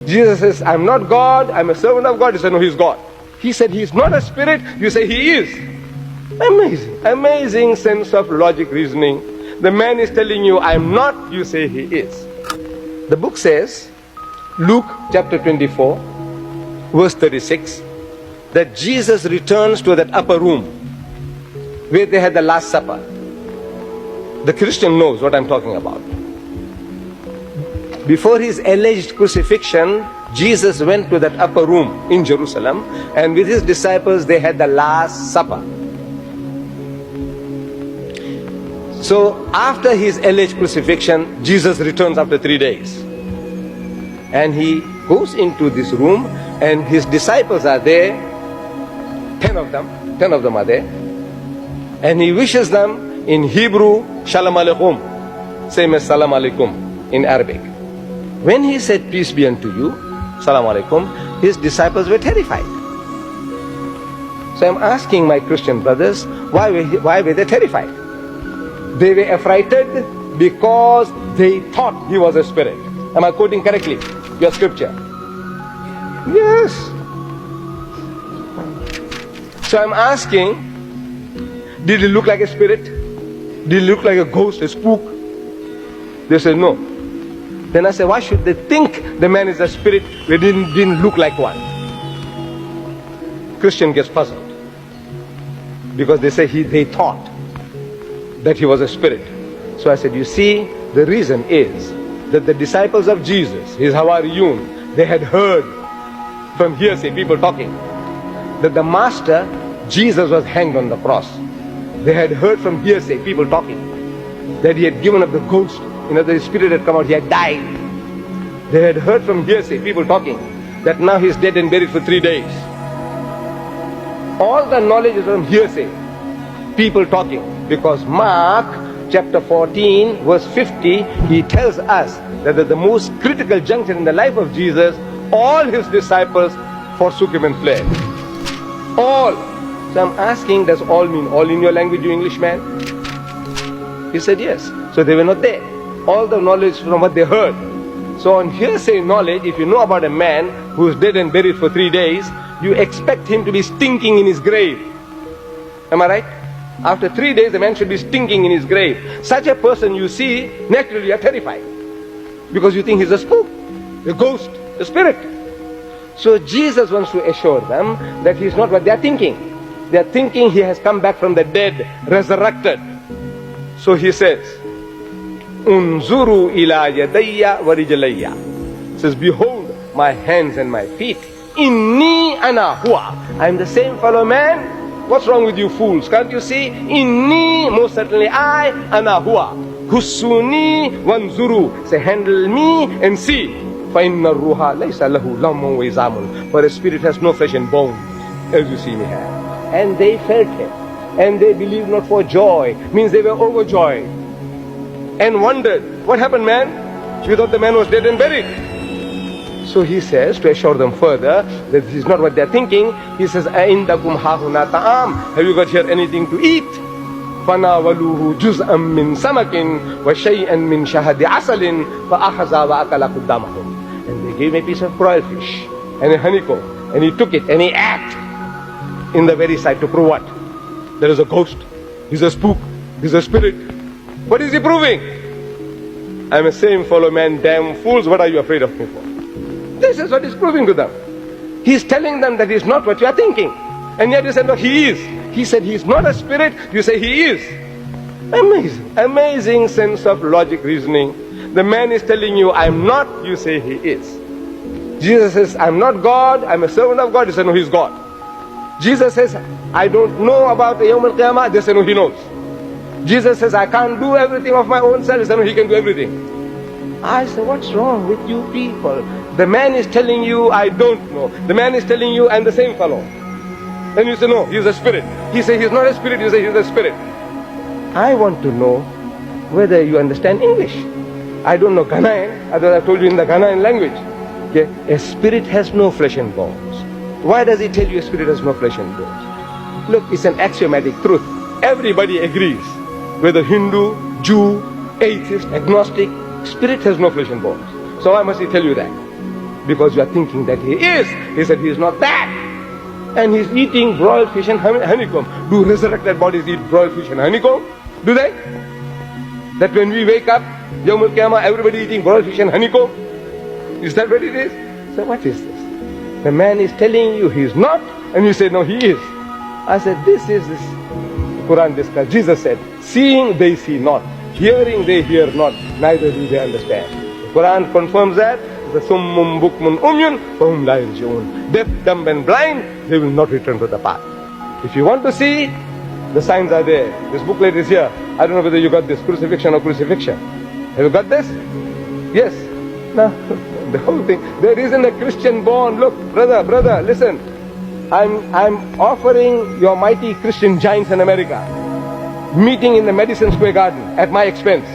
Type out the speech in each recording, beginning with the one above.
Jesus says, I'm not God, I'm a servant of God. You say, no, he's God. He said, he's not a spirit. You say, he is. Amazing. Amazing sense of logic reasoning. The man is telling you, I'm not. You say, he is. The book says, Luke chapter 24, verse 36, that Jesus returns to that upper room where they had the Last Supper. The Christian knows what I'm talking about. Before his alleged crucifixion, Jesus went to that upper room in Jerusalem, and with his disciples they had the Last Supper. So after his alleged crucifixion, Jesus returns after 3 days. And he goes into this room, and his disciples are there, 10 of them are there. And he wishes them in Hebrew, Shalom Aleichem, same as Salam Alaikum in Arabic. When he said, peace be unto you, Salam Alaikum, his disciples were terrified. So I'm asking my Christian brothers, why were they terrified? They were affrighted because they thought he was a spirit. Am I quoting correctly your scripture? Yes. So I'm asking, did he look like a spirit? Did he look like a ghost, a spook? They said no. Then I said, why should they think the man is a spirit when he didn't look like one? Christian gets puzzled because they say they thought that he was a spirit. So I said, you see, the reason is that the disciples of Jesus, his Hawariyun, they had heard from hearsay, people talking, that the master, Jesus, was hanged on the cross. They had heard from hearsay, people talking, that he had given up the ghost, the spirit had come out, he had died. They had heard from hearsay, people talking, that now he's dead and buried for 3 days. All the knowledge is from hearsay, people talking, because Mark chapter 14 verse 50, he tells us that at the most critical juncture in the life of Jesus, all his disciples forsook him and fled. All. So I'm asking, does all mean all in your language, you Englishman? He said yes. So they were not there. All the knowledge from what they heard. So on hearsay knowledge, if you know about a man who is dead and buried for 3 days, you expect him to be stinking in his grave. Am I right? After 3 days, the man should be stinking in his grave. Such a person you see, naturally you are terrified. Because you think he's a spook, a ghost, a spirit. So Jesus wants to assure them that he's not what they are thinking. They are thinking he has come back from the dead, resurrected. So he says, Unzuru ila yadayya wa rijlayya. Says, behold my hands and my feet. Inni ana huwa. I am the same fellow man. What's wrong with you fools? Can't you see? Inni, most certainly I, ana huwa. Hussuni wanzuru. Say, handle me and see. فَإِنَّ الرُّوحَ لَيْسَ لَهُ لَمٌّ وَإِزَامٌ. For a spirit has no flesh and bone, as you see me have. And they felt him. And they believed not for joy. Means they were overjoyed. And wondered, what happened, man? We thought the man was dead and buried. So he says, to assure them further that this is not what they're thinking, he says, أَإِنْدَكُمْ هَاهُنَا طَعَامٌ. Have you got here anything to eat? فَنَاوَلُوهُ جُزْءًا مِّن سَمَكٍ وَشَيْئًا مِّن شَهَدِ عَسَلٍ فَأَخَذَ وَأَكَلَ قُدَّامَهُمْ. And they gave him a piece of broiled fish and a honeycomb, and he took it and he ate in the very sight to prove what? There is a ghost, he's a spook, he's a spirit. What is he proving? I'm a same fellow man, damn fools, what are you afraid of me for? This is what he's proving to them. He's telling them that he's not what you are thinking. And yet you said, no, he is. He said he's not a spirit, you say he is. Amazing, amazing sense of logic reasoning. The man is telling you, I'm not, you say he is. Jesus says, I'm not God, I'm a servant of God, you say, no, he's God. Jesus says, I don't know about the Yawm al-Qiyamah, they say, no, he knows. Jesus says, I can't do everything of my own self, they say, no, he can do everything. I say, what's wrong with you people? The man is telling you, I don't know. The man is telling you, I'm the same fellow. And you say, no, he's a spirit. He says, he's not a spirit, you say, he's a spirit. I want to know whether you understand English. I don't know Ghanaian, otherwise I told you in the Ghanaian language. Okay? A spirit has no flesh and bones. Why does he tell you a spirit has no flesh and bones? Look, it's an axiomatic truth. Everybody agrees, whether Hindu, Jew, atheist, agnostic, spirit has no flesh and bones. So why must he tell you that? because you are thinking that he is. He said he is not that. And he's eating broiled fish and honeycomb. Do resurrected bodies eat broiled fish and honeycomb? Do they? That when we wake up, Yawmul Qiyamah, everybody eating broiled fish and honeycomb? Is that what it is? So what is this? The man is telling you he is not, and you say, no, he is. I said, this Quran discussed. Jesus said, seeing they see not, hearing they hear not, neither do they understand. The Quran confirms that. The summum bukmun umyun fahum la yarji'un. Deaf, dumb and blind, they will not return to the path. If you want to see, the signs are there. This booklet is here. I don't know whether you got this, Crucifixion or Crucifixion. Have you got this? Yes. No. The whole thing. There isn't a Christian born. Look, brother, listen. I'm offering your mighty Christian giants in America meeting in the Madison Square Garden at my expense.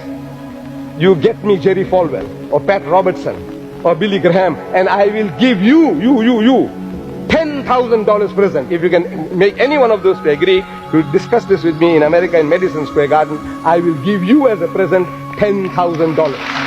You get me Jerry Falwell or Pat Robertson or Billy Graham, and I will give you $10,000 present. If you can make any one of those to agree to discuss this with me in America in Madison Square Garden, I will give you as a present $10,000.